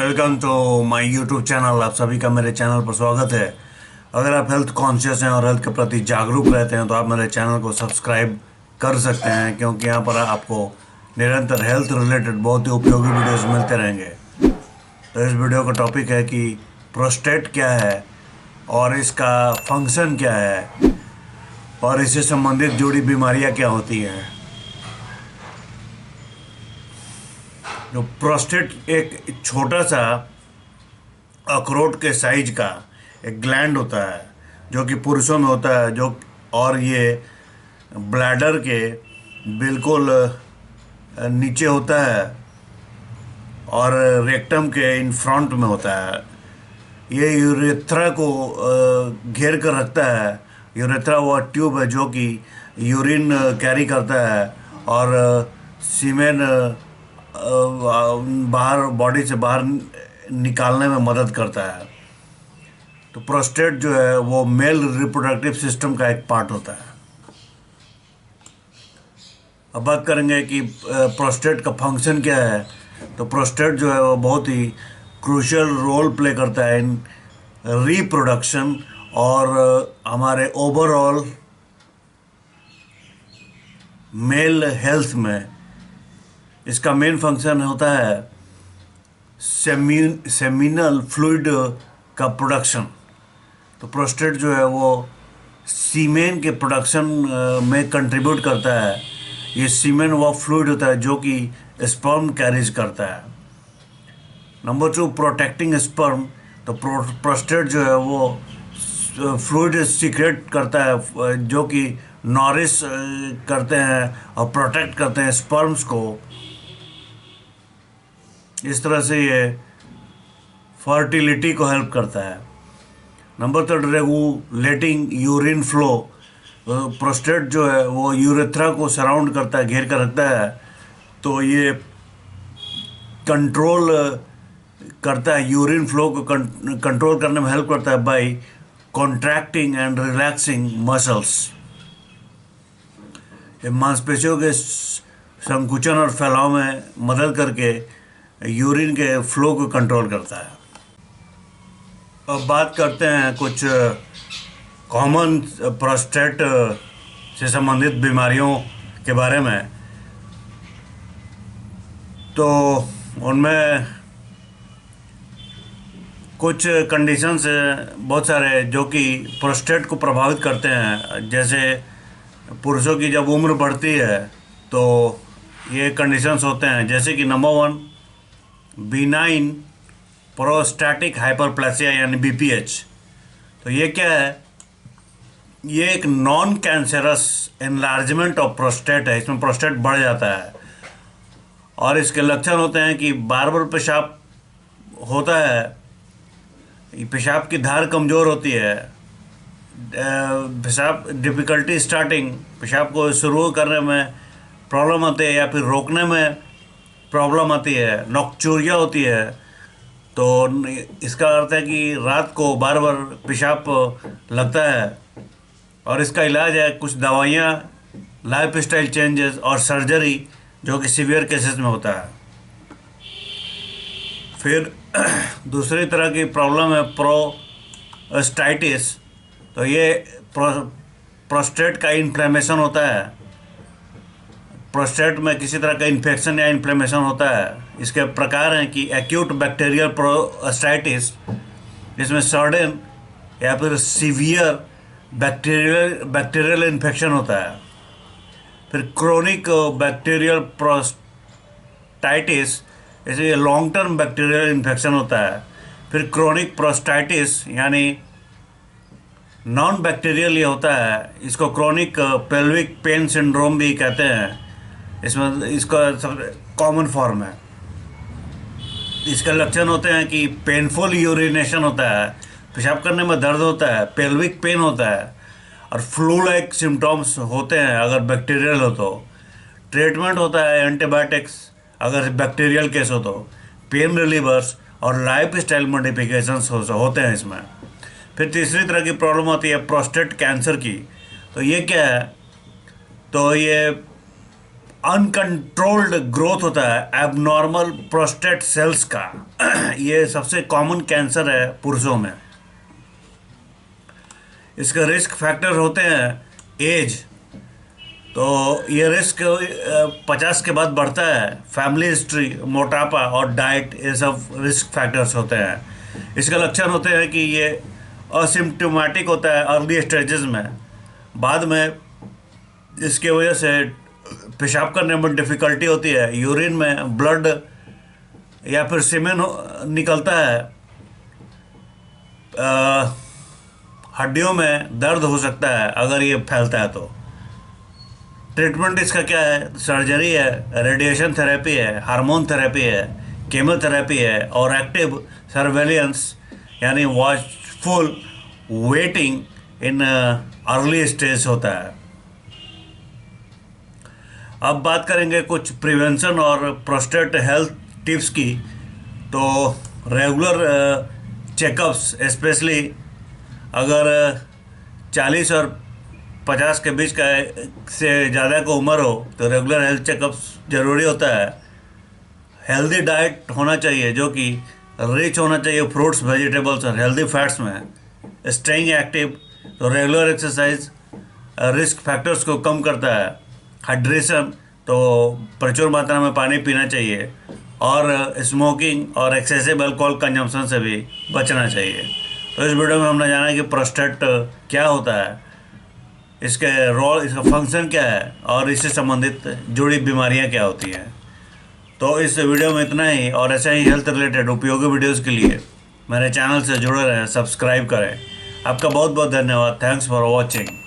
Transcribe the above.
Welcome to my YouTube channel. आप सभी का मेरे चैनल पर स्वागत है। अगर आप हेल्थ कॉन्शियस हैं और हेल्थ के प्रति जागरूक रहते हैं तो आप मेरे चैनल को सब्सक्राइब कर सकते हैं, क्योंकि यहाँ पर आपको निरंतर हेल्थ रिलेटेड बहुत ही उपयोगी वीडियोस मिलते रहेंगे। तो इस वीडियो का टॉपिक है कि प्रोस्टेट क्या है और इसका फंक्शन क्या है और इससे संबंधित जुड़ी बीमारियाँ क्या होती हैं। जो प्रोस्टेट एक छोटा सा अखरोट के साइज का एक ग्लैंड होता है जो कि पुरुषों में होता है, जो और ये ब्लैडर के बिल्कुल नीचे होता है और रेक्टम के इन फ्रंट में होता है। ये यूरेथ्रा को घेर कर रखता है। यूरेथ्रा वो ट्यूब है जो कि यूरिन कैरी करता है और सीमेन बाहर बॉडी से बाहर निकालने में मदद करता है। तो प्रोस्टेट जो है वो मेल रिप्रोडक्टिव सिस्टम का एक पार्ट होता है। अब बात करेंगे कि प्रोस्टेट का फंक्शन क्या है। तो प्रोस्टेट जो है वो बहुत ही क्रूशियल रोल प्ले करता है इन रिप्रोडक्शन और हमारे ओवरऑल मेल हेल्थ में। इसका मेन फंक्शन होता है सेमिनल फ्लूइड का प्रोडक्शन। तो प्रोस्टेट जो है वो सीमेन के प्रोडक्शन में कंट्रीब्यूट करता है। ये सीमेन वो फ्लूइड होता है जो कि स्पर्म कैरीज करता है। Number 2, protecting sperm. तो प्रोस्टेट जो है वो फ्लूइड सीक्रेट करता है जो कि नॉरिश करते हैं और प्रोटेक्ट करते हैं स्पर्म्स को। इस तरह से ये फर्टिलिटी को हेल्प करता है। Number 3, regulating urine flow. Prostate जो है वो यूरेथ्रा को सराउंड करता है, घेर कर रखता है। तो ये कंट्रोल करता है, यूरिन फ्लो को कंट्रोल करने में हेल्प करता है by contracting and relaxing muscles. ये मांसपेशियों के संकुचन और फैलाव में मदद करके यूरिन के फ्लो को कंट्रोल करता है। अब बात करते हैं कुछ कॉमन प्रोस्टेट से संबंधित बीमारियों के बारे में। तो उनमें कुछ कंडीशंस बहुत सारे जो कि प्रोस्टेट को प्रभावित करते हैं। जैसे पुरुषों की जब उम्र बढ़ती है तो ये कंडीशंस होते हैं, जैसे कि नंबर 1, बिनाइन प्रोस्टैटिक हाइपरप्लेसिया यानी बीपीएच। तो ये क्या है? ये एक non cancerous enlargement of prostate है। इसमें प्रोस्टेट बढ़ जाता है और इसके लक्षण होते हैं कि बार बार पेशाब होता है, पेशाब की धार कमज़ोर होती है, पेशाब डिफ़िकल्टी स्टार्टिंग, पेशाब को शुरू करने में प्रॉब्लम आती है या फिर रोकने में प्रॉब्लम आती है, नॉक्चूरिया होती है। तो इसका अर्थ है कि रात को बार बार पेशाब लगता है और इसका इलाज है कुछ दवाइयाँ, लाइफ स्टाइल चेंजेस और सर्जरी जो कि सीवियर केसेस में होता है। फिर दूसरी तरह की प्रॉब्लम है प्रोस्टाइटिस। तो ये प्रोस्टेट का इन्फ्लेमेशन होता है। प्रोस्टेट में किसी तरह का इन्फेक्शन या इन्फ्लेमेशन होता है। इसके प्रकार हैं कि एक्यूट बैक्टीरियल प्रोस्टाइटिस, जिसमें सडन या फिर सीवियर बैक्टीरियल इन्फेक्शन होता है। फिर क्रोनिक बैक्टीरियल प्रोस्टाइटिस, जैसे लॉन्ग टर्म बैक्टीरियल इन्फेक्शन होता है। फिर क्रोनिक प्रोस्टाइटिस यानी नॉन बैक्टीरियल ये होता है। इसको क्रोनिक पेल्विक पेन सिंड्रोम भी कहते हैं। इसमें इसका कॉमन फॉर्म है। इसके लक्षण होते हैं कि पेनफुल यूरिनेशन होता है, पेशाब करने में दर्द होता है, पेल्विक पेन होता है और फ्लू लाइक सिम्टम्स होते हैं अगर बैक्टीरियल हो तो। ट्रीटमेंट होता है एंटीबायोटिक्स अगर बैक्टीरियल केस हो तो, पेन रिलीवर्स और लाइफ स्टाइल मॉडिफिकेशंस होते हैं इसमें। फिर तीसरी तरह की प्रॉब्लम होती है प्रोस्टेट कैंसर की। तो ये क्या है? तो ये अनकंट्रोल्ड ग्रोथ होता है एबनॉर्मल प्रोस्टेट सेल्स का। ये सबसे कॉमन कैंसर है पुरुषों में। इसके रिस्क फैक्टर होते हैं एज, तो ये रिस्क 50 के बाद बढ़ता है। फैमिली हिस्ट्री, मोटापा और डाइट, ये सब रिस्क फैक्टर्स होते हैं। इसके लक्षण होते हैं कि ये असिम्प्टोमेटिक होता है अर्ली स्टेजेस में। बाद में इसके वजह से पेशाब करने में डिफ़िकल्टी होती है, यूरिन में ब्लड या फिर सीमेन निकलता है, हड्डियों में दर्द हो सकता है अगर ये फैलता है तो। ट्रीटमेंट इसका क्या है? सर्जरी है, रेडिएशन थेरेपी है, हार्मोन थेरेपी है, केमोथेरेपी है और एक्टिव सर्वेलियंस यानी watchful waiting in early stage होता है। अब बात करेंगे कुछ प्रिवेंशन और प्रोस्टेट हेल्थ टिप्स की। तो रेगुलर चेकअप्स, स्पेशली अगर 40 और 50 के बीच का से ज़्यादा का उम्र हो तो रेगुलर हेल्थ चेकअप्स ज़रूरी होता है। हेल्दी डाइट होना चाहिए जो कि रिच होना चाहिए फ्रूट्स, वेजिटेबल्स और हेल्दी फैट्स में। स्टेइंग एक्टिव, तो रेगुलर एक्सरसाइज रिस्क फैक्टर्स को कम करता है। हाइड्रेशन, तो प्रचुर मात्रा में पानी पीना चाहिए और स्मोकिंग और एक्सेसिव अल्कोहल कंजम्पशन से भी बचना चाहिए। तो इस वीडियो में हमने जाना कि प्रोस्टेट क्या होता है, इसके रोल, इसका फंक्शन क्या है और इससे संबंधित जुड़ी बीमारियां क्या होती हैं। तो इस वीडियो में इतना ही, और ऐसे ही हेल्थ रिलेटेड उपयोगी वीडियोस के लिए मेरे चैनल से जुड़े रहें, सब्सक्राइब करें। आपका बहुत बहुत धन्यवाद। Thanks for watching.